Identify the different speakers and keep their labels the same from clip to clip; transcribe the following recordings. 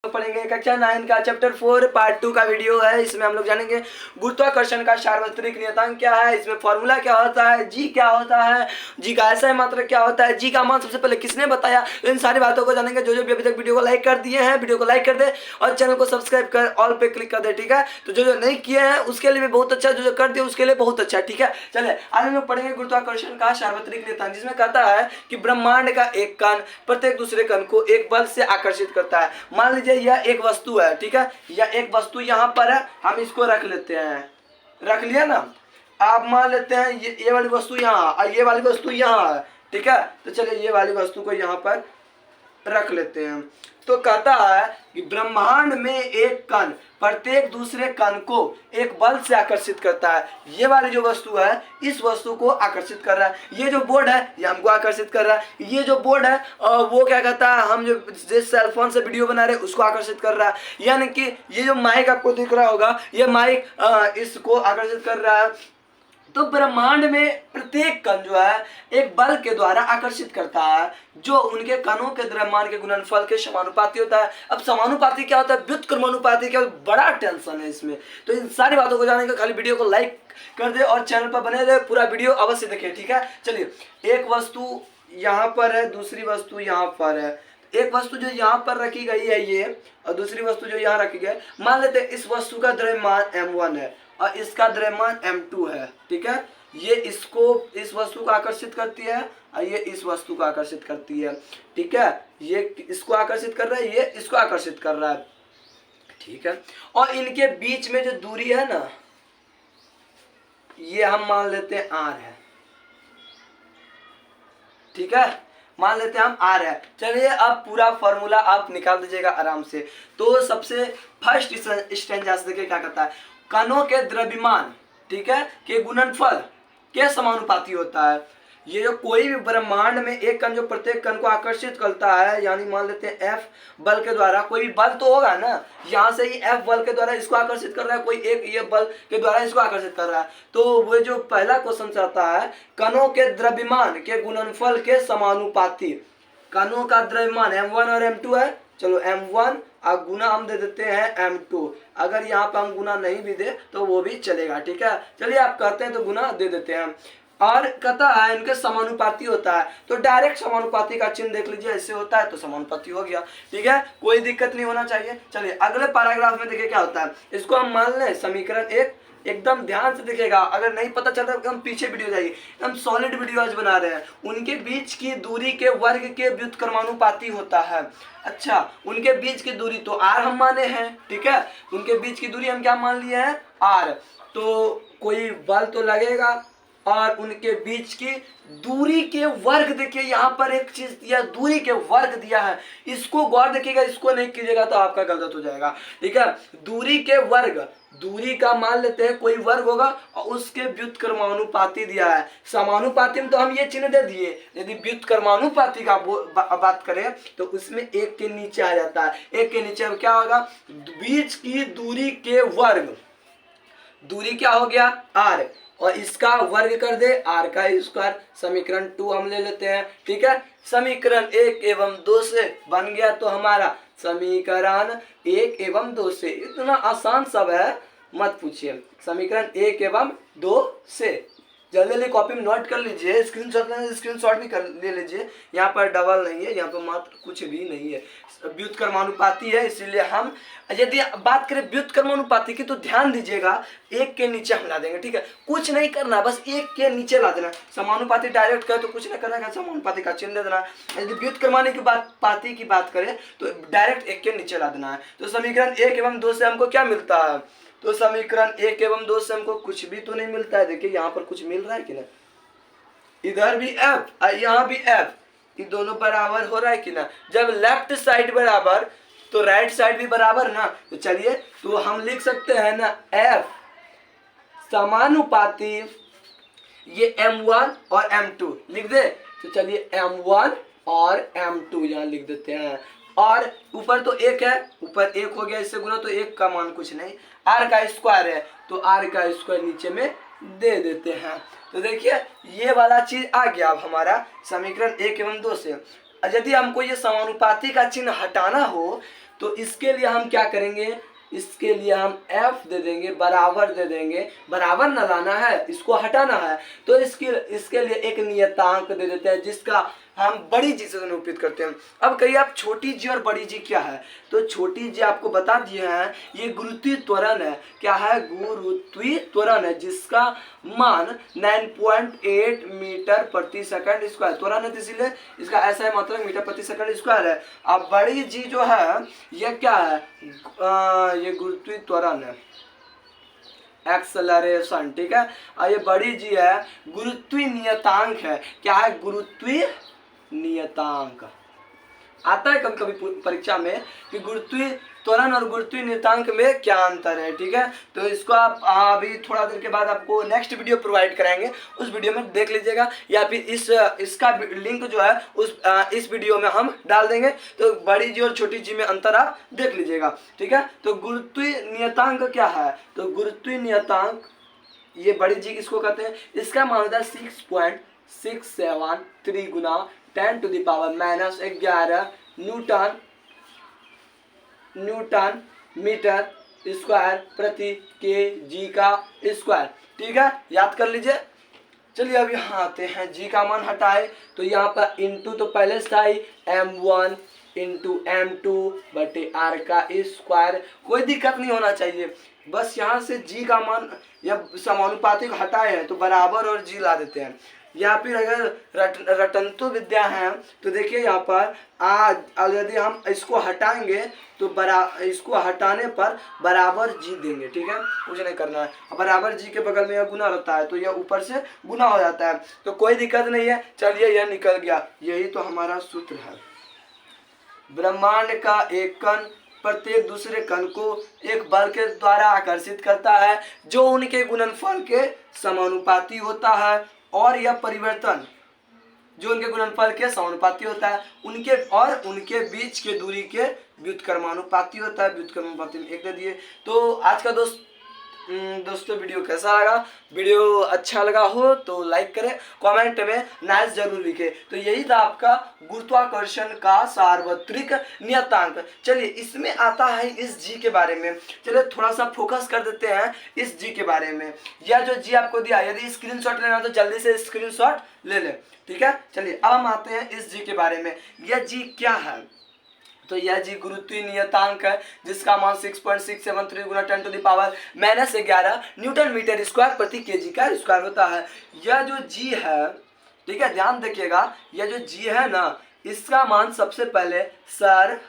Speaker 1: पढ़ेंगे कक्षा 9 का चैप्टर 4 पार्ट 2 का वीडियो है। इसमें हम लोग जानेंगे गुरुत्वाकर्षण का सार्वत्रिक नियतांक क्या है, इसमें फॉर्मूला क्या होता है, जी क्या होता है, जी का ऐसा मात्रक क्या होता है, जी का मान सबसे पहले किसने बताया। तो इन सारी बातों को जानेंगे। जो भी अभी तक वीडियो को लाइक कर दिए हैं वीडियो को लाइक कर दे और चैनल को सब्सक्राइब कर ऑल पे क्लिक कर दे, ठीक है। तो जो नहीं किए हैं उसके लिए भी बहुत अच्छा, जो कर दिए उसके लिए बहुत अच्छा, ठीक है। चले आज हम लोग पढ़ेंगे गुरुत्वाकर्षण का सार्वत्रिक नियतांक, जिसमें कहता है कि ब्रह्मांड का एक कण प्रत्येक दूसरे कण को एक बल से आकर्षित करता है। मान लीजिए यह एक वस्तु है, ठीक है, यह एक वस्तु यहाँ पर है, हम इसको रख लेते हैं, रख लिया ना। आप मान लेते हैं ये वाली वस्तु यहाँ और ये वाली वस्तु यहाँ है, ठीक है। तो चलिए ये वाली वस्तु को यहाँ पर रख लेते हैं। तो कहता है कि ब्रह्मांड में एक कण प्रत्येक दूसरे कण को एक बल से आकर्षित करता है। ये वाली जो वस्तु है इस वस्तु को आकर्षित कर रहा है। ये जो बोर्ड है ये हमको आकर्षित कर रहा है। ये जो बोर्ड है वो क्या कहता है, हम जो जिस सेलफोन से वीडियो बना रहे हैं उसको आकर्षित कर रहा है। यानी कि ये जो माइक आपको दिख रहा होगा ये माइक इसको आकर्षित कर रहा है। तो ब्रह्मांड में प्रत्येक कण जो है एक बल के द्वारा आकर्षित करता है जो उनके कणों के द्रव्यमान के गुणनफल के समानुपाती होता है। अब समानुपाती क्या होता है, व्युत्क्रमानुपाती क्या, बड़ा टेंशन है इसमें। तो इन सारी बातों को जानेंगे। खाली वीडियो को लाइक कर दे और चैनल पर बने रहे, पूरा वीडियो अवश्य देखें, ठीक है। चलिए एक वस्तु यहाँ पर है, दूसरी वस्तु यहाँ पर है। एक वस्तु जो यहाँ पर रखी गई है ये, और दूसरी वस्तु जो यहाँ रखी गई, मान लेते हैं इस वस्तु का द्रव्यमान m1 है और इसका द्रव्यमान m2 है, ठीक है। ये इसको इस वस्तु को आकर्षित करती है और ये इस वस्तु को आकर्षित करती है, ठीक है। ये इसको आकर्षित कर रहा है, ये इसको आकर्षित कर रहा है, ठीक है। और इनके बीच में जो दूरी है ना ये हम मान लेते हैं r है, ठीक है, मान लेते हैं हम r है। चलिए अब पूरा फॉर्मूला आप निकाल दीजिएगा आराम से। तो सबसे फर्स्ट स्टेंजा से देखिए क्या कहता है, कणों के द्रव्यमान, ठीक है, के गुणनफल के समानुपाती होता है। ये जो कोई भी ब्रह्मांड में एक कण जो प्रत्येक कण को आकर्षित करता है, यानी मान लेते हैं F बल के द्वारा, कोई भी बल तो होगा ना, यहाँ से ही F बल के द्वारा इसको आकर्षित कर रहा है, कोई एक ये बल के द्वारा इसको आकर्षित कर रहा है। तो वो जो पहला क्वेश्चन चाहता है कणों के द्रव्यमान के गुणनफल के समानुपाती। कणों का द्रव्यमान m1 और m2 है, चलो m1 और गुना हम दे देते हैं m2। अगर यहाँ पर हम गुना नहीं भी दे तो वो भी चलेगा, ठीक है। चलिए आप कहते हैं तो गुना दे देते हैं। और कहता है इनके समानुपाती होता है, तो डायरेक्ट समानुपाती का चिन्ह देख लीजिए, ऐसे होता है तो समानुपाती हो गया, ठीक है, कोई दिक्कत नहीं होना चाहिए। चलिए अगले पैराग्राफ में देखिए क्या होता है। इसको हम मान लें समीकरण एक, एकदम ध्यान से दिखेगा, अगर नहीं पता चलता तो हम पीछे वीडियो जाइए, हम सॉलिड वीडियो आज बना रहे हैं। उनके बीच की दूरी के वर्ग के व्युत्क्रमानुपाती होता है। अच्छा, उनके बीच की दूरी तो r हम माने हैं, ठीक है, उनके बीच की दूरी हम क्या मान लिए हैं, r। तो कोई बल तो लगेगा और उनके बीच की दूरी के वर्ग, देखिए यहाँ पर एक चीज दिया, दूरी के वर्ग दिया है, इसको गौर देखिएगा, इसको नहीं कीजिएगा तो आपका गलत हो जाएगा, ठीक है। दूरी के वर्ग, दूरी का मान लेते हैं कोई वर्ग होगा और उसके व्युत्क्रमानुपाती दिया है। समानुपाती में तो हम ये चिन्ह दे दिए, यदि व्युत्क्रमानुपाती का बात करें तो उसमें एक के नीचे आ जाता है। एक के नीचे क्या होगा, बीच की दूरी के वर्ग, दूरी क्या हो गया r, और इसका वर्ग कर दे r का स्क्वायर। समीकरण 2 हम ले लेते हैं, ठीक है। समीकरण 1 एवं 2 से बन गया तो हमारा समीकरण 1 एवं 2 से, इतना आसान सब है मत पूछिए। समीकरण 1 एवं 2 से जल्दी जल्दी कॉपी में नोट कर लीजिए, स्क्रीनशॉट भी कर ले लीजिए। यहाँ पर डबल नहीं है, यहाँ पर मात्र कुछ भी नहीं है, व्युत्क्रमानुपाती है, इसीलिए हम यदि बात करें व्युत्क्रमानुपाती की तो ध्यान दीजिएगा, एक के नीचे हम ला देंगे, ठीक है। कुछ नहीं करना, बस एक के नीचे ला देना। समानुपाती डायरेक्ट करे तो कुछ नहीं करना, समानुपाती का चिन्ह दे देना। यदि व्युत्क्रमानुपाती की बात करें तो डायरेक्ट एक के नीचे ला देना है। तो समीकरण 1 एवं 2 से हमको क्या मिलता है, तो समीकरण 1 एवं 2 से हमको कुछ भी तो नहीं मिलता है। देखिए यहाँ पर कुछ मिल रहा है कि ना, इधर भी f और यहाँ भी f, ये दोनों बराबर हो रहा है कि ना। जब लेफ्ट साइड बराबर तो राइट साइड भी बराबर ना। तो चलिए तो हम लिख सकते हैं ना f समानुपाती ये m1 और m2 लिख दे। तो चलिए m1 और m2 यहाँ लिख देते हैं। और ऊपर तो एक है, ऊपर एक हो गया, इससे गुना तो एक का मान कुछ नहीं, r का स्क्वायर है तो r का स्क्वायर नीचे में दे देते हैं। तो देखिए ये वाला चीज आ गया अब हमारा समीकरण 1 एवं 2 से। यदि हमको ये समानुपाती का चिन्ह हटाना हो तो इसके लिए हम क्या करेंगे, इसके लिए हम f दे देंगे, बराबर दे देंगे, बराबर न लाना है, इसको हटाना है, तो इसके लिए एक नियतांक दे देते हैं जिसका हम बड़ी जी से निरूपित करते हैं। अब कहिए आप छोटी जी और बड़ी जी क्या है, तो छोटी जी आपको बता दिए हैं, ये गुरुत्वीय त्वरण है। क्या है, गुरुत्वीय त्वरण है, जिसका मान 9.8 मीटर प्रति सेकंड स्क्वायर, त्वरण है तो इसीलिए इसका ऐसा है मतलब मीटर प्रति सेकंड स्क्वायर है। अब बड़ी जी जो है ये क्या है, ये गुरुत्वीय त्वरण है, एक्सेलरेशन, ठीक है। और ये बड़ी जी है गुरुत्वीय नियतांक है। क्या है, गुरुत्वीय नियतांक। आता है कभी कभी परीक्षा में कि गुरुत्वीय त्वरण और गुरुत्वीय नियतांक में क्या अंतर है, ठीक है। तो इसको आप अभी थोड़ा देर के बाद आपको नेक्स्ट वीडियो प्रोवाइड कराएंगे, उस वीडियो में देख लीजिएगा, या फिर इसका लिंक जो है इस वीडियो में हम डाल देंगे, तो बड़ी जी और छोटी जी में अंतर आप देख लीजिएगा, ठीक है। तो गुरुत्वीय नियतांक क्या है, तो गुरुत्वीय नियतांक ये बड़ी जी किसको कहते हैं, इसका मान होता है 6.673 गुना 10⁻⁻11 न्यूटन मीटर स्क्वायर प्रति kg का स्क्वायर, ठीक है, याद कर लीजिए। चलिए अब यहाँ आते हैं, जी का मान हटाए तो यहाँ पर इंटू तो पहले से था ही, m1 इंटू m2 बटे r का स्क्वायर, कोई दिक्कत नहीं होना चाहिए। बस यहाँ से जी का मान या समानुपाती को हटाए हैं तो बराबर और जी ला देते हैं, या फिर अगर रटंतु विद्या है तो देखिए यहाँ पर यदि हम इसको हटाएंगे तो इसको हटाने पर बराबर जी देंगे, ठीक है, कुछ नहीं करना है। बराबर जी के बगल में यह गुना रहता है तो यह ऊपर से गुना हो जाता है, तो कोई दिक्कत नहीं है। चलिए यह निकल गया, यही तो हमारा सूत्र है। ब्रह्मांड का एक कण प्रत्येक दूसरे कण को एक बल के द्वारा आकर्षित करता है जो उनके गुणनफल के समानुपाती होता है, और यह परिवर्तन जो उनके गुणनफल के समानुपाती होता है उनके बीच के दूरी के व्युत्क्रमानुपाती होता है। व्युत्क्रमानुपाती में 1 दे दिए। तो आज का दोस्तों वीडियो कैसा लगा, वीडियो अच्छा लगा हो तो लाइक करें, कमेंट में नाइस जरूर लिखें। तो यही था आपका गुरुत्वाकर्षण का सार्वत्रिक नियतांक। चलिए इसमें आता है इस जी के बारे में, चलिए थोड़ा सा फोकस कर देते हैं इस जी के बारे में। यह जो जी आपको दिया, यदि स्क्रीनशॉट लेना तो जल्दी से स्क्रीनशॉट ले लें, ठीक है। चलिए अब हम आते हैं इस जी के बारे में। यह जी क्या है, तो यह जी गुरुत्वीय नियतांक है जिसका मान 6.673 गुना 10⁻⁻11 न्यूटन मीटर स्क्वायर प्रति kg का स्क्वायर होता है। यह जो जी है, ठीक है, ध्यान देखिएगा, यह जो जी है ना, इसका मान सबसे पहले सर,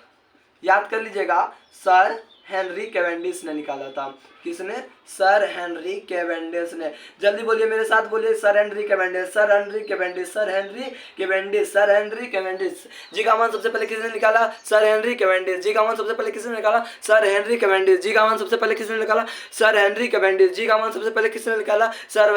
Speaker 1: याद कर लीजिएगा, सर हेनरी कैवेंडिश ने निकाला था। किसने, सर हेनरी कैवेंडिश ने। जल्दी बोलिए मेरे साथ, बोलिए sir Henry Cavendish, sir Henry Cavendish, sir Henry Cavendish, sir Henry Cavendish. G का मान सबसे पहले किसने निकाला, सर हेनरी कैवेंडिश। जी का मान सबसे पहले किसने निकाला, सर हेनरी कैवेंडिश। जी का मान सबसे पहले किसने निकाला, सर हेनरी कैवेंडिश। जी का मान सबसे पहले किसने निकाला, सर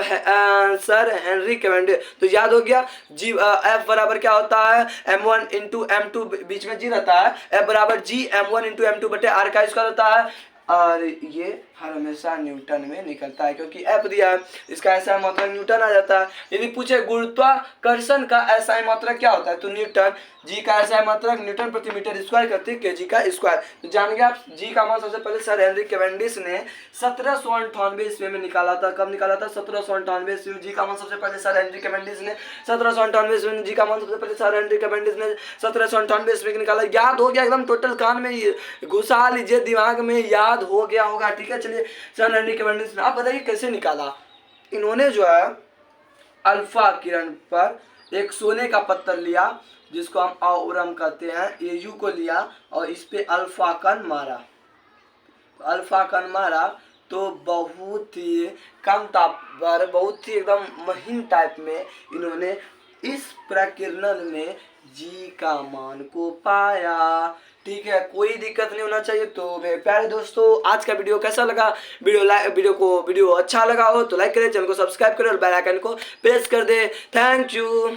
Speaker 1: हेनरी कैवेंडिश। तो याद हो गया, जी एफ बराबर क्या होता है, m1 इंटू m2, बीच में जी रहता है, एफ बराबर जी m1 इंटू m2 बटे r का स्क्वायर होता है, और ये हर हमेशा न्यूटन में निकलता है क्योंकि एफ दिया है, इसका ऐसा मात्रक न्यूटन आ जाता है। यदि पूछे गुरुत्वाकर्षण का ऐसा मात्रक क्या होता है, तो न्यूटन। जी का ऐसा मात्रक न्यूटन प्रति मीटर स्क्वायर करते हैं kg का स्क्वायर। तो जान गए आप, जी का मान सबसे पहले सर हेनरी कैवेंडिश ने 1798 ईस्वी में निकाला था। कब निकाला था, 1798 ईस्वी में। जी का मान सबसे पहले सर हेनरी कैवेंडिश ने 1798 ईस्वी में, जी का मान सबसे पहले सर हेनरी कैवेंडिश ने 1798 ईस्वी में निकाला। याद हो गया एकदम, टोटल कान में घुसा लीजिए, दिमाग में याद हो गया होगा, ठीक है। चलिए सर हेनरी कैवेंडिश ने, आप बताइए कैसे निकाला। इन्होंने जो है अल्फा किरण पर एक सोने का पत्थर लिया जिसको हम औरम कहते हैं, एयू को लिया और इस पे अल्फा कण मारा। अल्फा कण मारा तो बहुत ही कम ताप पर, बहुत ही एकदम महीन टाइप में इन्होंने इस प्रकीर्णन में जी का मान को पाया, ठीक है। कोई दिक्कत नहीं होना चाहिए। तो मेरे प्यारे दोस्तों, आज का वीडियो कैसा लगा, वीडियो अच्छा लगा हो तो लाइक करें, चैनल को सब्सक्राइब करें और बेल आइकन को प्रेस कर दे। Thank you.